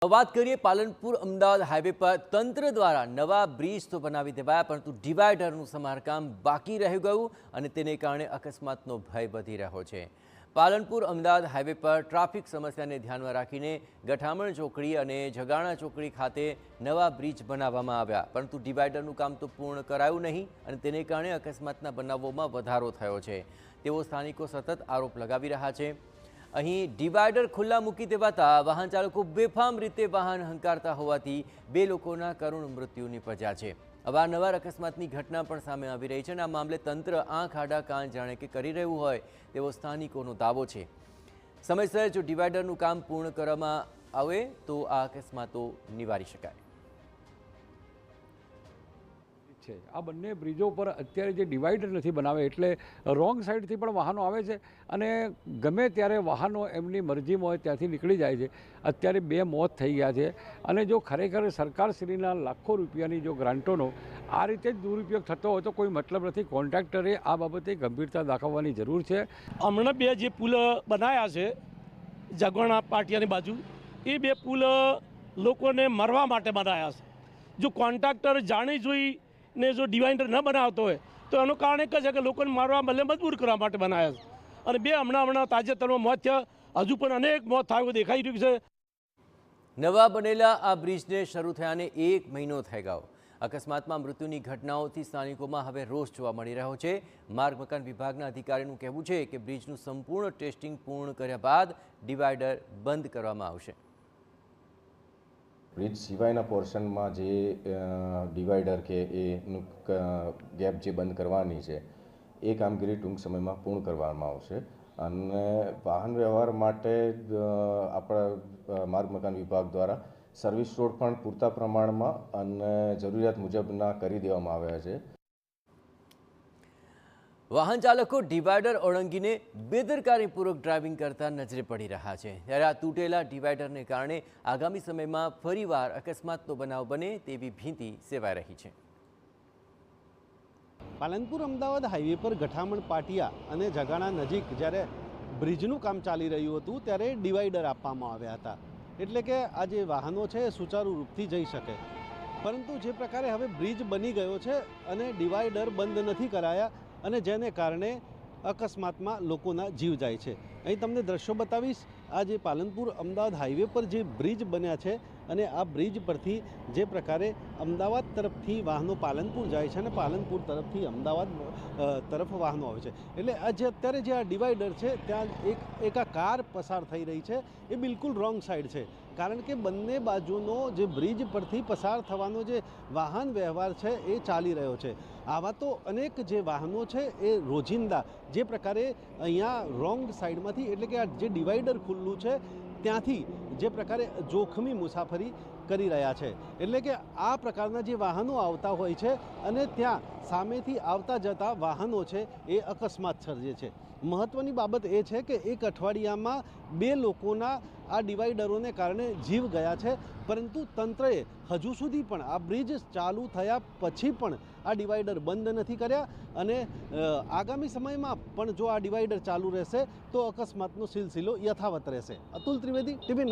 વાત કરીએ પાલનપુર અમદાવાદ હાઈવે પર તંત્ર દ્વારા નવા બ્રિજ તો બનાવી દેવાયા, પરંતુ ડિવાઈડરનું સમારકામ બાકી રહી ગયું અને તેને કારણે અકસ્માતનો ભય વધી રહ્યો છે। પાલનપુર અમદાવાદ હાઈવે પર ટ્રાફિક સમસ્યાને ધ્યાનમાં રાખીને ગઠામણ ચોકડી અને જગાણા ચોકડી ખાતે નવા બ્રિજ બનાવવામાં આવ્યા, પરંતુ ડિવાઈડરનું કામ તો પૂર્ણ કરાયું નહીં અને તેને કારણે અકસ્માતના બનાવોમાં વધારો થયો છે તેવો સ્થાનિકો સતત આરોપ લગાવી રહ્યા છે। અહીં ડિવાઈડર ખુલ્લા મૂકી દેવાતા વાહન ચાલકો બેફામ રીતે વાહન હંકારતા હોવાથી બે લોકોના કરુણ મૃત્યુ નિપજ્યા છે। અવારનવાર અકસ્માતની ઘટના પણ સામે આવી રહી છે અને આ મામલે તંત્ર આંખ આડા કાન જાણે કે કરી રહ્યું હોય તેવો સ્થાનિકોનો દાવો છે। સમયસર જો ડિવાઈડરનું કામ પૂર્ણ કરવામાં આવે તો આ અકસ્માતો નિવારી શકાય। આ બંને બ્રિજો પર અત્યારે જે ડિવાઈડર નથી બનાવે એટલે રોંગ સાઈડથી પણ વાહનો આવે છે અને ગમે ત્યારે વાહનો એમની મરજીમાં હોય ત્યાંથી નીકળી જાય છે। અત્યારે 2 મોત થઈ ગયા છે અને જો ખરેખર સરકારશ્રીના લાખો રૂપિયાની જો ગ્રાન્ટોનો આ રીતે જ દુરુપયોગ થતો હોય તો કોઈ મતલબ નથી। કોન્ટ્રાક્ટરે આ બાબતે ગંભીરતા દાખવવાની જરૂર છે। હમણાં 2 જે પુલ બનાવ્યા છે જગવાણા પાટિયાની બાજુ, એ 2 પુલ લોકોને મરવા માટે બનાવ્યા છે। જો કોન્ટ્રાક્ટર જાણી જોઈ ને જો ડિવાઈડર ન બનાવતો હોય તો એનું કારણ એક જ છે કે લોકોને મારવા બદલે મજબૂર કરવા માટે બનાવ્યા છે અને 2 હમણાં તાજેતરમાં મોત થયા, હજુ પણ અનેક મોત થયું દેખાઈ રહ્યું છે। નવા બનેલા આ બ્રિજને શરૂ થયાને 1 મહિનો થઈ ગયો। અકસ્માતમાં મૃત્યુની ઘટનાઓથી સ્થાનિકોમાં હવે રોષ જોવા મળી રહ્યો છે। માર્ગ મકાન વિભાગના અધિકારીનું કહેવું છે કે બ્રિજનું સંપૂર્ણ ટેસ્ટિંગ પૂર્ણ કર્યા બાદ ડિવાઈડર બંધ કરવામાં આવશે। બ્રિજ સિવાયના પોર્શનમાં જે ડિવાઈડર કે એનું ગેપ જે બંધ કરવાની છે એ કામગીરી ટૂંક સમયમાં પૂર્ણ કરવામાં આવશે અને વાહન વ્યવહાર માટે આપણા માર્ગ મકાન વિભાગ દ્વારા સર્વિસ રોડ પણ પૂરતા પ્રમાણમાં અને જરૂરિયાત મુજબના કરી દેવામાં આવ્યા છે। વાહન ચાલકો ડિવાઈડર ઓળંગીને બેદરકારીપૂર્વક ડ્રાઇવિંગ કરતા નજરે પડી રહ્યા છે, ત્યારે આ તૂટેલા ડિવાઈડરને કારણે આગામી સમયમાં ફરીવાર અકસ્માતનો બનાવ બને તેવી ભીતિ સેવાઈ રહી છે। પાલનપુર અમદાવાદ હાઈવે પર ગઠામણ પાટિયા અને જગાણા નજીક જ્યારે બ્રિજનું કામ ચાલી રહ્યું હતું ત્યારે ડિવાઈડર આપવામાં આવ્યા હતા, એટલે કે આ જે વાહનો છે એ સુચારુ રૂપથી જઈ શકે, પરંતુ જે પ્રકારે હવે બ્રિજ બની ગયો છે અને ડિવાઈડર બંધ નથી કરાયા અને જેને કારણે અકસ્માતમાં લોકોના જીવ જાય છે। અહીં તમને દ્રશ્યો બતાવીશ। આ જે પાલનપુર અમદાવાદ હાઈવે પર જે બ્રિજ બન્યા છે અને આ બ્રિજ પરથી જે પ્રકારે અમદાવાદ તરફથી વાહનો પાલનપુર જાય છે અને પાલનપુર તરફથી અમદાવાદ તરફ વાહનો આવે છે, એટલે આ જે અત્યારે જે આ ડિવાઈડર છે ત્યાં એક આ કાર પસાર થઈ રહી છે એ બિલકુલ રોંગ સાઈડ છે, કારણ કે બંને બાજુનો જે બ્રિજ પરથી પસાર થવાનો જે વાહન વ્યવહાર છે એ ચાલી રહ્યો છે। આવા તો અનેક જે વાહનો છે એ રોજિંદા જે પ્રકારે અહીંયા રોંગ સાઈડમાંથી એટલે કે આ જે ડિવાઈડર ખુલ્લું છે ત્યાંથી જે પ્રકારે જોખમી મુસાફરી કરી રહ્યા છે, એટલે કે આ પ્રકારના જે વાહનો આવતા હોય છે અને ત્યાં સામેથી આવતા જતા વાહનો છે એ અકસ્માત સર્જે છે। મહત્ત્વની બાબત એ છે કે 1 અઠવાડિયામાં 2 લોકોના આ ડિવાઈડરોને કારણે જીવ ગયા છે, પરંતુ તંત્રએ હજુ સુધી પણ આ બ્રિજ ચાલુ થયા પછી પણ આ ડિવાઈડર બંધ નથી કર્યા અને આગામી સમયમાં પણ જો આ ડિવાઈડર ચાલુ રહેશે તો અકસ્માતનો સિલસિલો યથાવત રહેશે। અતુલ ત્રિવેદી, TV9।